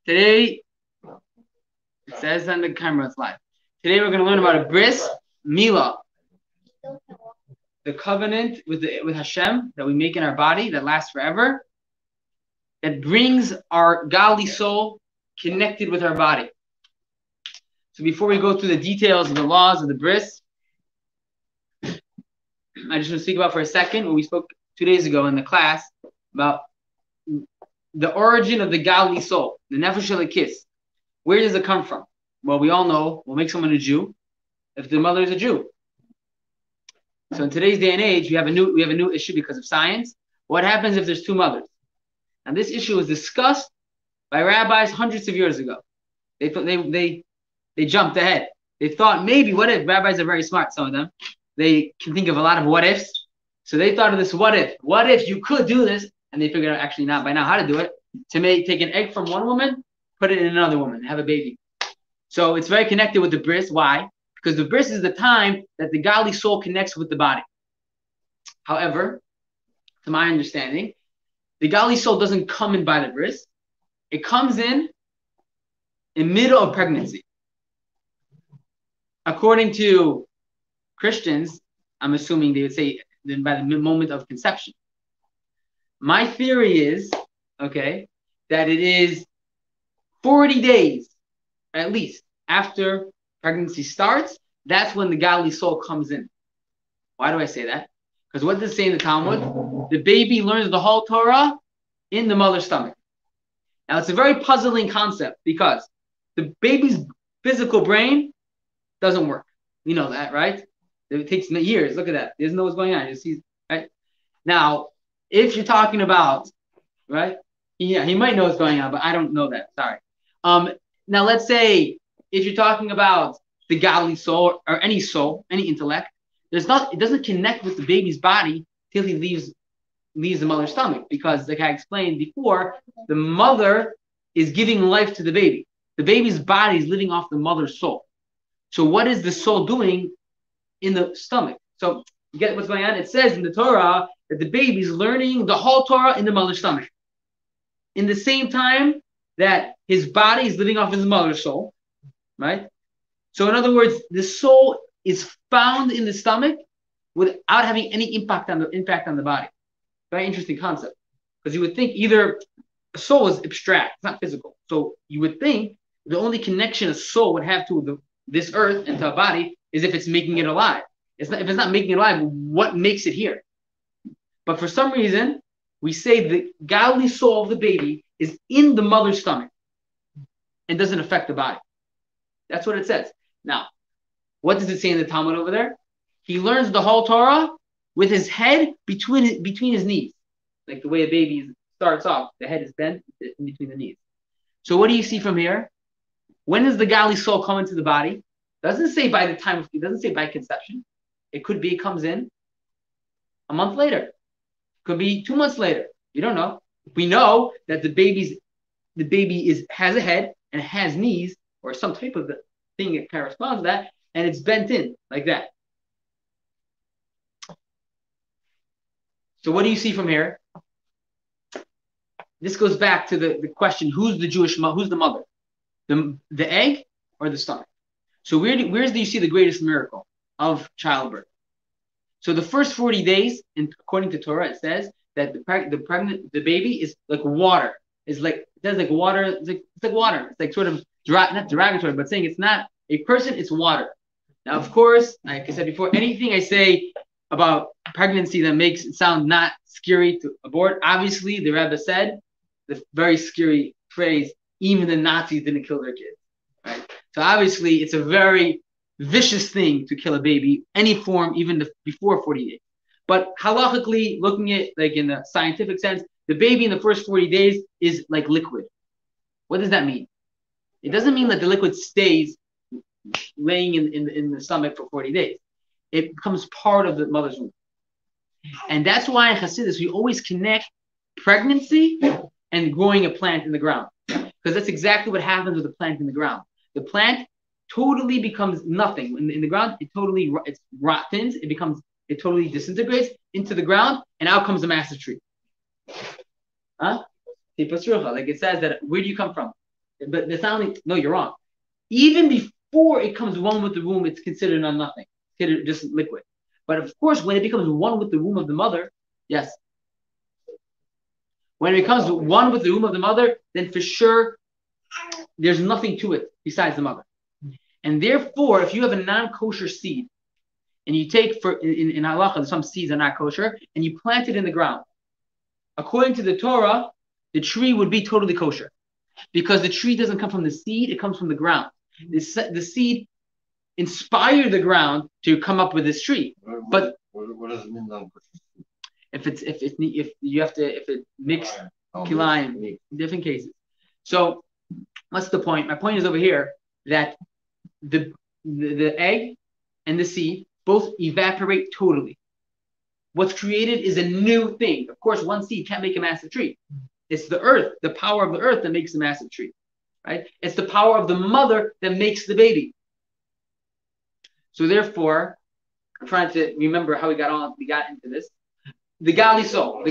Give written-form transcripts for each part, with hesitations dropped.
Today, it says on the camera, it's live. Today we're going to learn about a Bristmiller, the covenant with Hashem that we make in our body that lasts forever, that brings our godly soul connected with our body. So before we go through the details of the laws of the bris, I just want to speak about for a second what we spoke 2 days ago in the class about the origin of the godly soul, the nefesh elokis. Where does it come from? Well, we all know what makes someone a Jew if the mother is a Jew. So in today's day and age, we have a new issue because of science. What happens if there's two mothers? And this issue was discussed by rabbis hundreds of years ago. They jumped ahead. They thought maybe, what if? Rabbis are very smart, some of them. They can think of a lot of what ifs. So they thought of this what if. What if you could do this? And they figured out actually not by now how to do it. To take an egg from one woman, put it in another woman, and have a baby. So it's very connected with the bris. Why? Because the bris is the time that the godly soul connects with the body. However, to my understanding, the godly soul doesn't come in by the bris. It comes in middle of pregnancy. According to Christians, I'm assuming they would say by the moment of conception. My theory is, okay, that it is 40 days, at least, after pregnancy starts. That's when the godly soul comes in. Why do I say that? Because what does it say in the Talmud? The baby learns the whole Torah in the mother's stomach. Now, it's a very puzzling concept because the baby's physical brain doesn't work. We know that, right? It takes years. Look at that. He doesn't know what's going on. Right? Now, if you're talking about, right? Yeah, he might know what's going on, but I don't know that. Sorry. Now, let's say if you're talking about the godly soul or any soul, any intellect, it doesn't connect with the baby's body till he leaves the mother's stomach, because like I explained before, the mother is giving life to the baby. The baby's body is living off the mother's soul. So what is the soul doing in the stomach? So you get what's going on? It says in the Torah that the baby is learning the whole Torah in the mother's stomach. In the same time that his body is living off his mother's soul, right? So in other words, the soul is found in the stomach without having any impact on the body. Very interesting concept, because you would think either a soul is abstract, it's not physical. So you would think the only connection a soul would have to this earth and to a body is if it's making it alive. If it's not making it alive, what makes it here? But for some reason, we say the godly soul of the baby is in the mother's stomach and doesn't affect the body. That's what it says. Now, what does it say in the Talmud over there? He learns the whole Torah with his head between his knees. Like the way a baby starts off, the head is bent in between the knees. So what do you see from here? When does the godly soul come into the body? It doesn't say by conception. It could be it comes in a month later. Could be 2 months later. You don't know. We know that the baby has a head and has knees or some type of thing that corresponds to that, and it's bent in like that. So what do you see from here? This goes back to the question: who's the mother? The egg or the stomach? So where do you see the greatest miracle of childbirth? So the first 40 days, according to Torah, it says that the baby is like water. It's like water. It's like water. It's like sort of not derogatory, but saying it's not a person. It's water. Now, of course, like I said before, anything I say about pregnancy that makes it sound not scary to abort, obviously, the Rebbe said the very scary phrase, even the Nazis didn't kill their kids, right? So obviously, it's a very vicious thing to kill a baby, any form, even before 40 days. But halachically, looking at like in the scientific sense, the baby in the first 40 days is like liquid. What does that mean? It doesn't mean that the liquid stays laying in the stomach for 40 days. It becomes part of the mother's womb. And that's why in Hasidus, we always connect pregnancy and growing a plant in the ground. Because that's exactly what happens with a plant in the ground. The plant totally becomes nothing. In the ground, it rottens, it totally disintegrates into the ground, and out comes a massive tree. Huh? Like it says that, where do you come from? But the sounding, no, you're wrong. Even before it comes one with the womb, it's considered nothing. It's considered just liquid. But of course, when it becomes one with the womb of the mother, yes. When it becomes one with the womb of the mother, then for sure, there's nothing to it besides the mother. And therefore, if you have a non-kosher seed, and you take in halacha, some seeds are not kosher, and you plant it in the ground, according to the Torah, the tree would be totally kosher, because the tree doesn't come from the seed; it comes from the ground. The seed inspired the ground to come up with this tree. But what does it mean non-kosher? If it mixed kilayim, different cases. So what's the point? My point is over here that the egg and the seed both evaporate totally. What's created is a new thing. Of course, one seed can't make a massive tree. It's the earth, the power of the earth that makes a massive tree, right? It's the power of the mother that makes the baby. So therefore, I'm trying to remember how we got into this. The godly soul,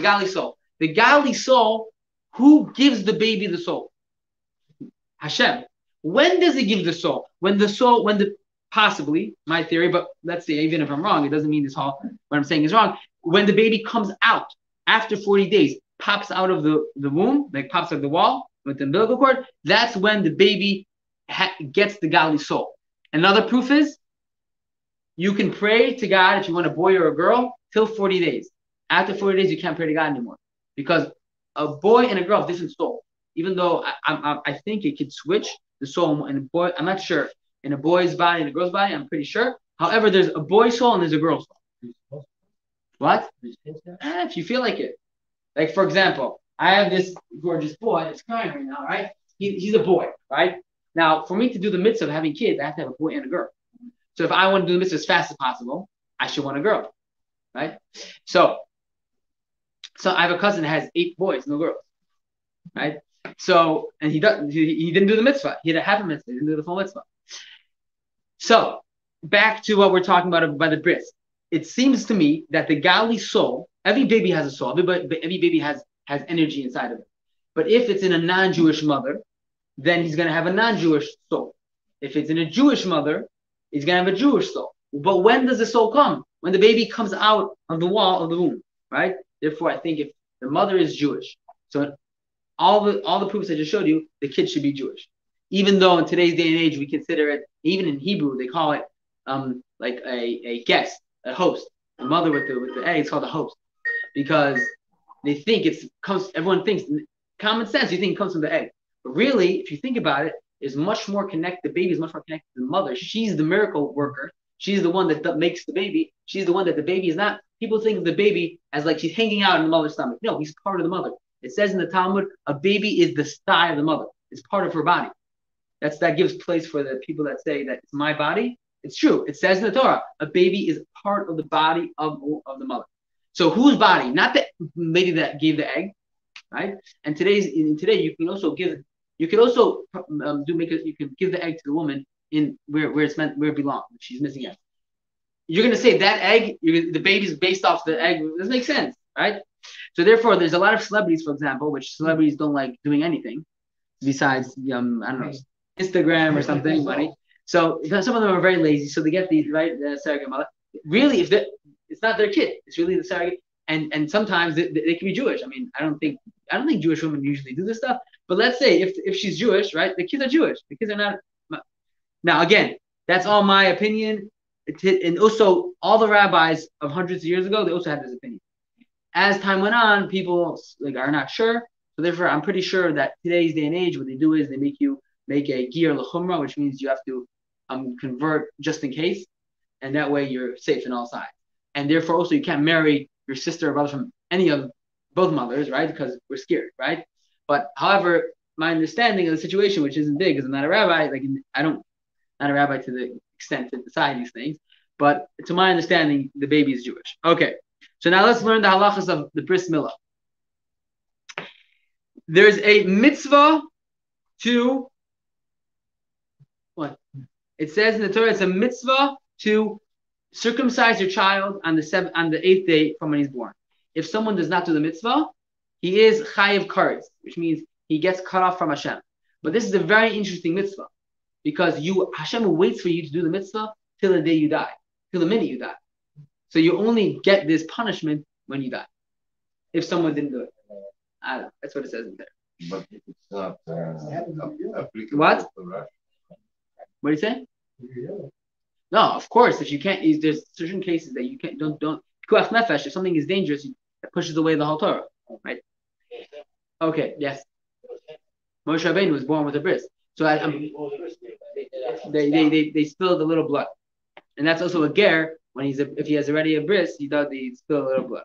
who gives the baby the soul? Hashem. When does he give the soul? Possibly, my theory, but let's say, even if I'm wrong, it doesn't mean what I'm saying is wrong. When the baby comes out after 40 days, pops out of the womb, like pops out of the wall with the umbilical cord, that's when the baby gets the godly soul. Another proof is, you can pray to God if you want a boy or a girl till 40 days. After 40 days, you can't pray to God anymore, because a boy and a girl have different soul. Even though I think it could switch the soul in a boy, I'm not sure. In a boy's body and a girl's body, I'm pretty sure. However, there's a boy's soul and there's a girl's soul. What? If you feel like it. Like, for example, I have this gorgeous boy that's crying right now, right? He's a boy, right? Now, for me to do the mitzvah of having kids, I have to have a boy and a girl. So if I want to do the mitzvah as fast as possible, I should want a girl, right? So I have a cousin that has 8 boys, no girls, right? So, and he didn't do the mitzvah. He had a half a mitzvah. He didn't do the full mitzvah. So, back to what we're talking about by the bris. It seems to me that the godly soul, every baby has a soul. Every baby has energy inside of it. But if it's in a non-Jewish mother, then he's going to have a non-Jewish soul. If it's in a Jewish mother, he's going to have a Jewish soul. But when does the soul come? When the baby comes out of the wall of the womb, right? Therefore, I think if the mother is Jewish, so all the proofs I just showed you, the kid should be Jewish. Even though in today's day and age, we consider it, even in Hebrew, they call it like a guest, a host. The mother with the egg is called a host, because they think everyone thinks, common sense, you think it comes from the egg. But really, if you think about it, is much more connected. The baby is much more connected to the mother. She's the miracle worker. She's the one that makes the baby. She's the one that the baby is not. People think of the baby as like she's hanging out in the mother's stomach. No, he's part of the mother. It says in the Talmud, a baby is the sty of the mother. It's part of her body. That gives place for the people that say that it's my body. It's true. It says in the Torah, a baby is part of the body of the mother. So whose body? Not the lady that gave the egg, right? And today you can also give. You can also you can give the egg to the woman in where it belongs. She's missing egg. You're gonna say that egg, the baby's based off the egg. It doesn't make sense, right? So therefore, there's a lot of celebrities, for example, which celebrities don't like doing anything besides I don't know, Instagram or something, buddy. So some of them are very lazy, so they get these, right, the surrogate mother. Really, it's not their kid, it's really the surrogate. And sometimes they can be Jewish. I mean, I don't think Jewish women usually do this stuff. But let's say if she's Jewish, right? The kids are Jewish. The kids are not. Now again, that's all my opinion. And also, all the rabbis of hundreds of years ago, they also had this opinion. As time went on, people are not sure. So therefore, I'm pretty sure that today's day and age, what they do is they make you make a gir l'chumra, which means you have to convert just in case, and that way you're safe on all sides. And therefore, also you can't marry your sister or brother from any of both mothers, right? Because we're scared, right? But however, my understanding of the situation, which isn't big, because I'm not a rabbi, not a rabbi to the extent to decide these things, but to my understanding, the baby is Jewish. Okay, so now let's learn the halachas of the Bristmiller. There's a mitzvah to what? It says in the Torah, it's a mitzvah to circumcise your child on the 8th day from when he's born. If someone does not do the mitzvah, he is chayiv karetz, which means he gets cut off from Hashem. But this is a very interesting mitzvah because Hashem waits for you to do the mitzvah till the day you die, till the minute you die. So you only get this punishment when you die, if someone didn't do it. That's what it says in there. But it's not applicable. What? What do you say? No, of course. If you can't, there's certain cases that you can't. Don't. Pikuach nefesh. If something is dangerous, it pushes away the whole Torah, right? Okay. Yes. Moshe Rabbeinu was born with a bris, so they spilled a little blood, and that's also a ger. When if he has already a bris, he spill a little blood.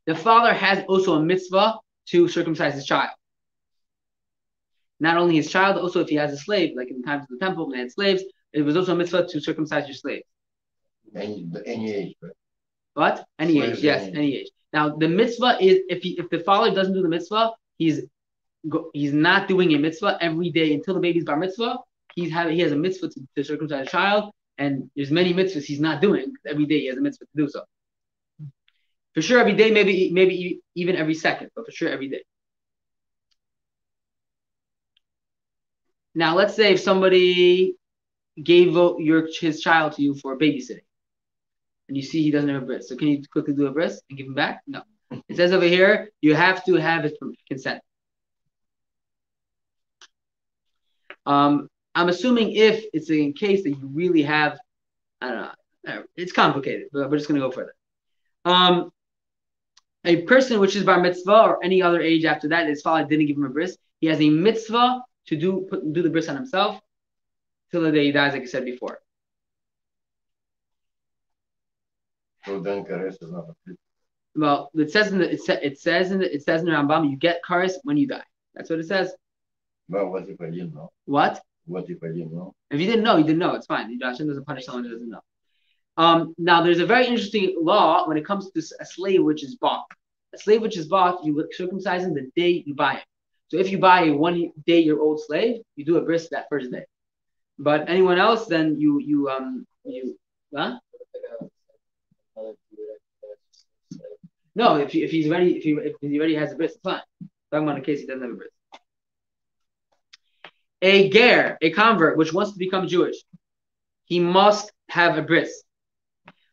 The father has also a mitzvah to circumcise his child. Not only his child, also if he has a slave, like in the times of the temple when they had slaves, it was also a mitzvah to circumcise your slave. Any age, right? What? Any age, yes, any age. Now the mitzvah is if the father doesn't do the mitzvah, he's not doing a mitzvah every day until the baby's bar mitzvah. He has a mitzvah to circumcise a child, and there's many mitzvahs he's not doing. Every day he has a mitzvah to do so. For sure, every day, maybe even every second, but for sure every day. Now, let's say if somebody gave his child to you for babysitting, and you see he doesn't have a bris, so can you quickly do a bris and give him back? No. It says over here you have to have his consent. I'm assuming if it's in case that you really have, I don't know, it's complicated, but we're just going to go further. A person which is bar mitzvah or any other age after that, his father didn't give him a bris, he has a mitzvah to do the bris on himself till the day he dies, like I said before. So then kares is not a bris. Well, it says in the Rambam, you get kares when you die. That's what it says. Well, what if I didn't know? What? What if I didn't know? If you didn't know, you didn't know. It's fine. Hashem doesn't punish someone who doesn't know. Now, there's a very interesting law when it comes to a slave which is bought. A slave which is bought, you circumcise him the day you buy him. So if you buy a 1 day old slave, you do a bris that first day. But anyone else, then you huh? No, if he's ready, if he already has a bris, it's fine. Talking about a case he doesn't have a bris. A ger, a convert, which wants to become Jewish, he must have a bris.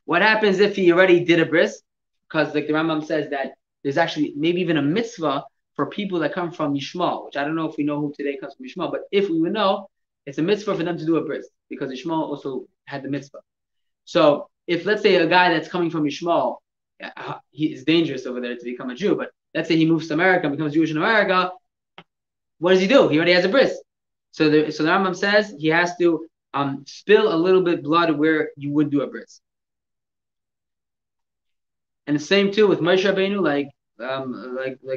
What happens if he already did a bris? Because like the Rambam says that there's actually maybe even a mitzvah for people that come from Yishmael, which I don't know if we know who today comes from Yishmael, but if we would know, it's a mitzvah for them to do a bris because Yishmael also had the mitzvah. So if let's say a guy that's coming from Yishmael, it's dangerous over there to become a Jew, but let's say he moves to America and becomes Jewish in America, what does he do? He already has a bris. So the Rambam says he has to spill a little bit blood where you would do a bris. And the same too with Moshe Rabbeinu, like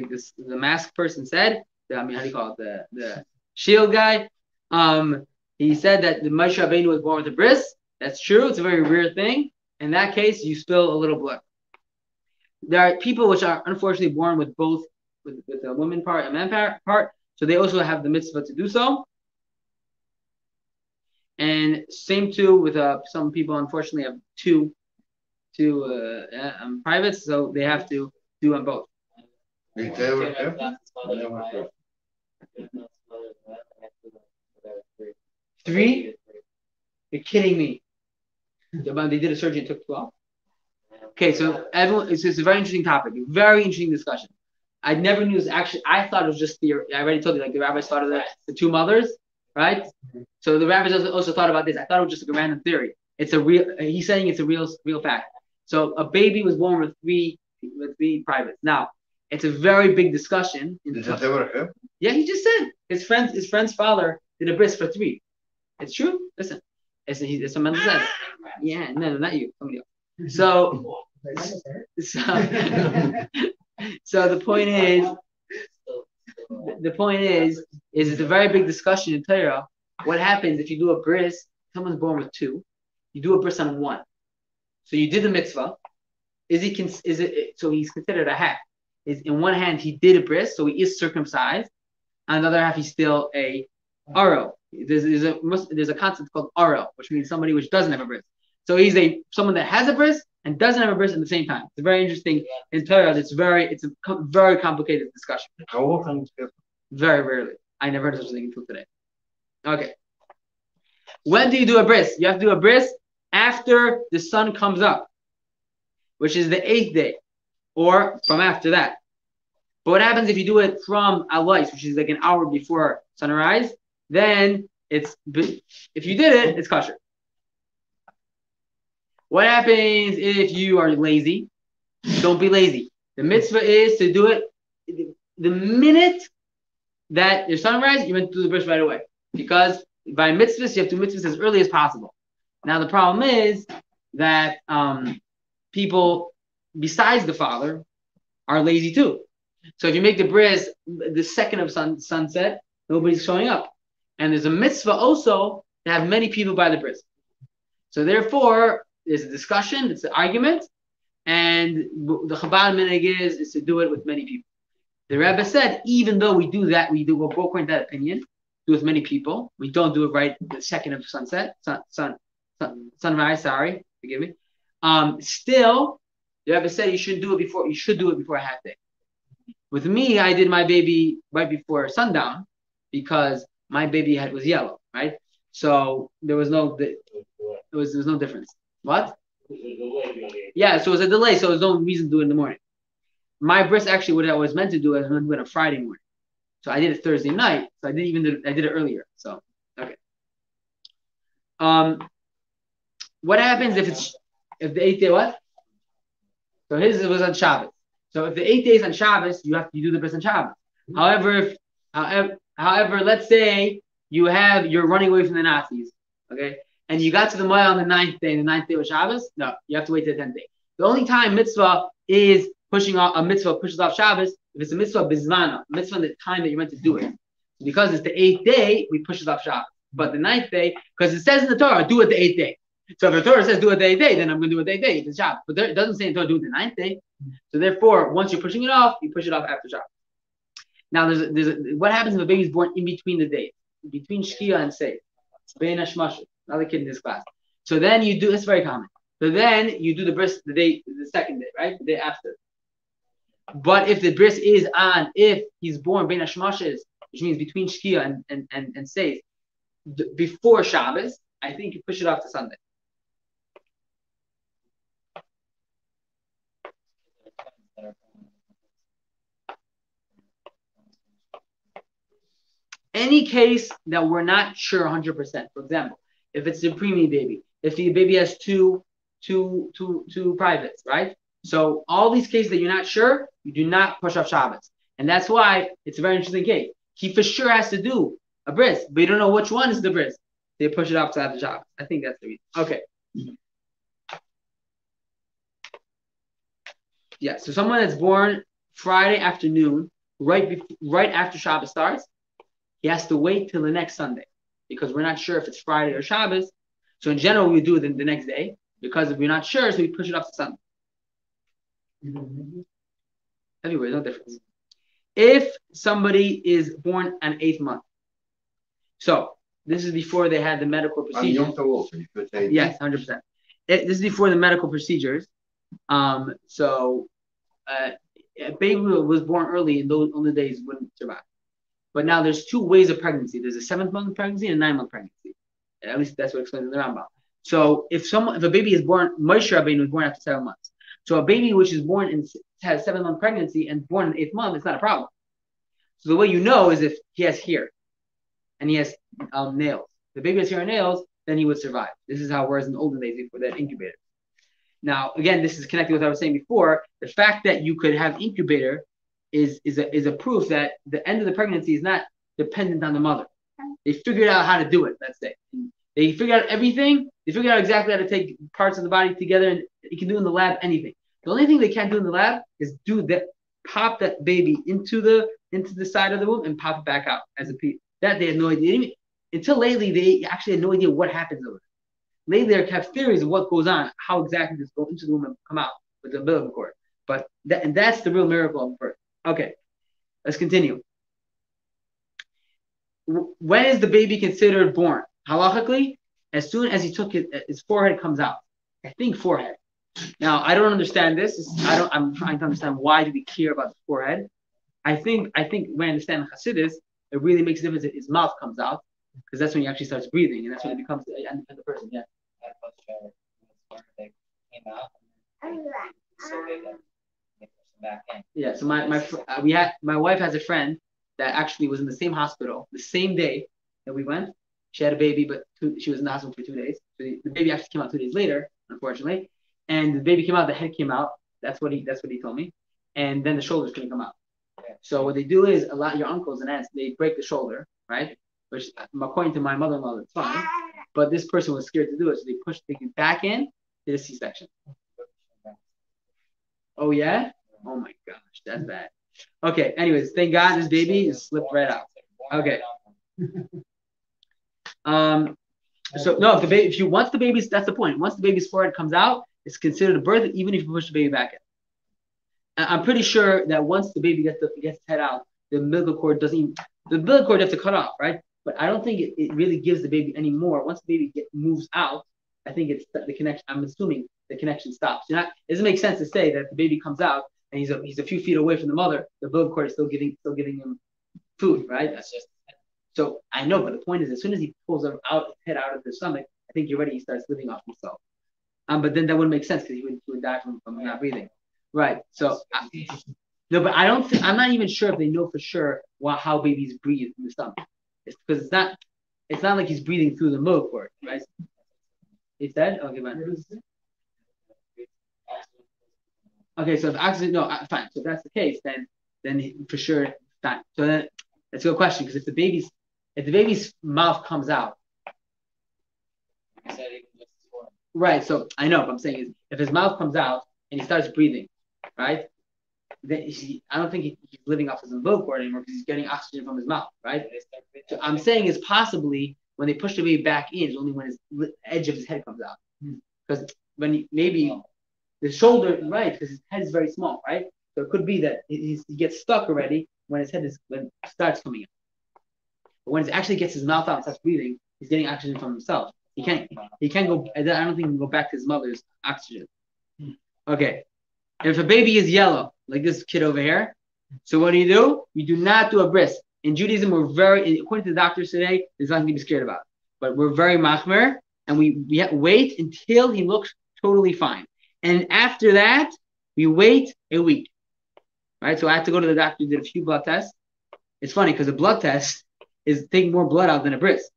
this the masked person said. How do you call it? The shield guy. He said that the Moshe Rabbeinu was born with a bris. That's true. It's a very rare thing. In that case, you spill a little blood. There are people which are unfortunately born with both, with a woman part and man part. So they also have the mitzvah to do so. And same too with some people unfortunately have two privates, so they have to do on both. Three? You're kidding me. They did a surgery and took 12. Okay, so everyone, it's a very interesting topic, very interesting discussion. I never knew this actually. I thought it was just theory. I already told you, like the rabbis thought of the two mothers, right? So the rabbis also thought about this. I thought it was just like a random theory. It's a real. He's saying it's a real fact. So a baby was born with three privates. Now it's a very big discussion. Did it ever happen? Yeah, he just said his friend's father did a bris for 3. It's true. Listen, it's a mental sense. Yeah, no, not you. Somebody else. So the point is it's a very big discussion in Torah. What happens if you do a bris? Someone's born with 2, you do a bris on 1. So you did the mitzvah. So he's considered a half. Is in one hand he did a bris, so he is circumcised. On the other half, he's still a aro. There's a concept called aro, which means somebody which doesn't have a bris. So he's someone that has a bris and doesn't have a bris at the same time. It's very interesting in Torah. It's a very complicated discussion. How often? Very rarely. I never heard of such a thing until today. Okay. When do you do a bris? You have to do a bris after the sun comes up, which is the 8th day, or from after that. But what happens if you do it from alais, which is like an hour before sunrise? Then if you did it, it's kosher. What happens if you are lazy? Don't be lazy. The mitzvah is to do it the minute that your sunrise, you went to do the bris right away. Because by mitzvahs, you have to do mitzvahs as early as possible. Now, the problem is that people, besides the father, are lazy too. So if you make the bris the second of sunset, nobody's showing up. And there's a mitzvah also to have many people by the bris. So therefore, there's a discussion, it's an argument, and the Chabad minhag is to do it with many people. The Rebbe said, even though we do that, we're both according to that opinion, do it with many people. We don't do it right the second of sunrise. Sorry, forgive me. Still, the Rebbe said you should do it before. You should do it before a half day. With me, I did my baby right before sundown because my baby head was yellow, right? So there was no difference. What? Yeah, so it was a delay, so there was no reason to do it in the morning. My bris actually, what I was meant to do, I was meant to do it on Friday morning. So I did it Thursday night. So I did it earlier. So okay. What happens if the 8th day what? So his was on Shabbos. So if the 8th day is on Shabbos, you do the bris on Shabbos. However, let's say you're running away from the Nazis, okay, and you got to the mile on the 9th day, and the 9th day was Shabbos. No, you have to wait till the 10th day. The only time mitzvah is pushes off Shabbos if it's a mitzvah bizmana, mitzvah in the time that you're meant to do it. Because it's the 8th day, we push it off Shabbos. But the 9th day, because it says in the Torah, do it the 8th day. So if the Torah says do it the 8th day, then I'm going to do it the 8th day. It's Shabbos. But it doesn't say in the Torah do it the 9th day. So therefore, once you're pushing it off, you push it off after Shabbos. Now, what happens if a baby is born in between the days, between Shkia and Seif? Bein Hashmash, another kid in this class. So then you do. It's very common. So then you do the bris the second day, right? The day after. But if the bris is on, if he's born Bein Hashmashes, which means between Shkia and Seif, before Shabbos, I think you push it off to Sunday. Any case that we're not sure 100%. For example, if it's a preemie baby, if the baby has two privates, right? So all these cases that you're not sure, you do not push off Shabbos, and that's why it's a very interesting case. He for sure has to do a bris, but you don't know which one is the bris. They push it off to after Shabbos. I think that's the reason. Okay. Yeah. So someone that's born Friday afternoon, right after Shabbos starts, he has to wait till the next Sunday because we're not sure if it's Friday or Shabbos. So in general, we do it the next day because if we're not sure, so we push it off to Sunday. Anyway, no difference. If somebody is born an 8th month, so this is before they had the medical procedure. Yes, 100%. This is before the medical procedures. So a baby was born early in those on the days wouldn't survive. But now there's 2 ways of pregnancy. There's a 7th-month pregnancy and a 9-month pregnancy. At least that's what explains in the Rambam. So if a baby is born, Moshe Rabbeinu was born after 7 months. So a baby which is born and has 7-month pregnancy and born in the 8th month, it's not a problem. So the way you know is if he has hair and he has nails. If the baby has hair and nails, then he would survive. This is how it was in the olden days before that incubator. Now, again, this is connected with what I was saying before. The fact that you could have incubator is a proof that the end of the pregnancy is not dependent on the mother. They figured out how to do it, let's say. They figured out everything. They figured out exactly how to take parts of the body together, and you can do in the lab anything. The only thing they can't do in the lab is pop that baby into the side of the womb and pop it back out as a piece. That they had no idea. Until lately, they actually had no idea what happens over there. Lately, they have theories of what goes on, how exactly this goes into the womb and come out with the umbilical cord. But that's the real miracle of birth. Okay, let's continue. When is the baby considered born? Halachically, as soon as he took his forehead comes out. I think forehead. Now, I don't understand this. I'm trying to understand why do we care about the forehead. I think when I understand Hasidus, it really makes a difference if his mouth comes out, because that's when he actually starts breathing, and that's when it becomes the person. Yeah. Yeah. So my wife has a friend that actually was in the same hospital the same day that we went. She had a baby, but she was in the hospital for 2 days. So the baby actually came out 2 days later, unfortunately. And the baby came out, the head came out. That's what he told me. And then the shoulders couldn't come out. So what they do is a lot of your uncles and aunts, they break the shoulder, right? Which according to my mother-in-law, that's fine. But this person was scared to do it, so they pushed the baby back in, did a C-section. Oh yeah? Oh my gosh, that's bad. Okay, anyways, thank God this baby is slipped right out. Okay. So no, if you once the baby's, that's the point. Once the baby's forehead comes out, it's considered a birth, even if you push the baby back in. I'm pretty sure that once the baby gets its head out, the umbilical cord doesn't. The umbilical cord you have to cut off, right? But I don't think it really gives the baby any more. Once the baby moves out, I think it's the connection. I'm assuming the connection stops. It doesn't make sense to say that the baby comes out and he's a few feet away from the mother. The umbilical cord is still giving him food, right? That's just. So I know, but the point is, as soon as he pulls his head out of the stomach, I think he starts living off himself. But then that wouldn't make sense because he would die from not breathing, right? So no, but I don't think, I'm not even sure if they know for sure how babies breathe in the stomach. It's because it's not like he's breathing through the umbilical cord, right? It's dead. Okay, man. Okay, so if oxygen, no, fine. So if that's the case, then for sure, fine. So then that's a good question because if the baby's mouth comes out, right? So I know what I'm saying is if his mouth comes out and he starts breathing, right? Then I don't think he's living off his umbilical cord anymore because he's getting oxygen from his mouth, right? So I'm saying is possibly when they push the baby back in, is only when his edge of his head comes out, because when maybe the shoulder, right? Because his head is very small, right? So it could be that he gets stuck already when his head starts coming out. But when it actually gets his mouth out and starts breathing, he's getting oxygen from himself. He can't go. I don't think he can go back to his mother's oxygen. Okay. If a baby is yellow, like this kid over here, so what do? You do not do a bris. In Judaism, according to the doctors today, there's nothing to be scared about. But we're very machmer, and we wait until he looks totally fine. And after that, we wait a week. Right? So I had to go to the doctor, did a few blood tests. It's funny because a blood test is taking more blood out than a bris.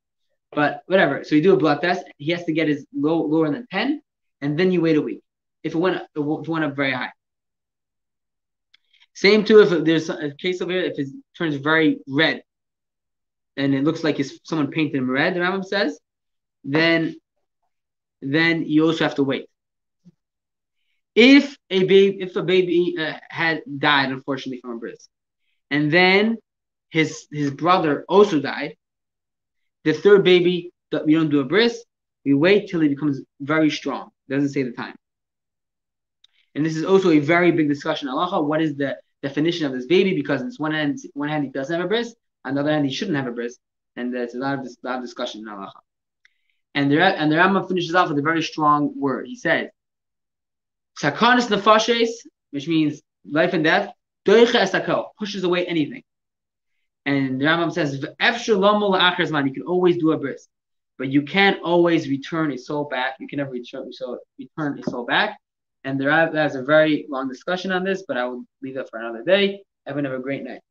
But whatever. So you do a blood test. He has to get his lower than 10, and then you wait a week. If it went up very high. Same too if there's a case over here, if it turns very red, and it looks like someone painted him red, the Rambam says, then you also have to wait. If a baby had died, unfortunately, from a bris, and then his brother also died, the third baby, we don't do a bris. We wait till he becomes very strong. Doesn't say the time. And this is also a very big discussion in halacha. What is the definition of this baby? Because on one hand he doesn't have a bris, on the other hand he shouldn't have a bris, and there's a lot of discussion in halacha. And the Rambam finishes off with a very strong word. He says, "Sakanis nefashes," which means life and death. Doicha esakol, pushes away anything. And the Rambam says, "Efshar lomo la'achar zman," you can always do a bris, but you can't always return a soul back. You can never return a soul back. And there's a very long discussion on this, but I will leave that for another day. Everyone have a great night.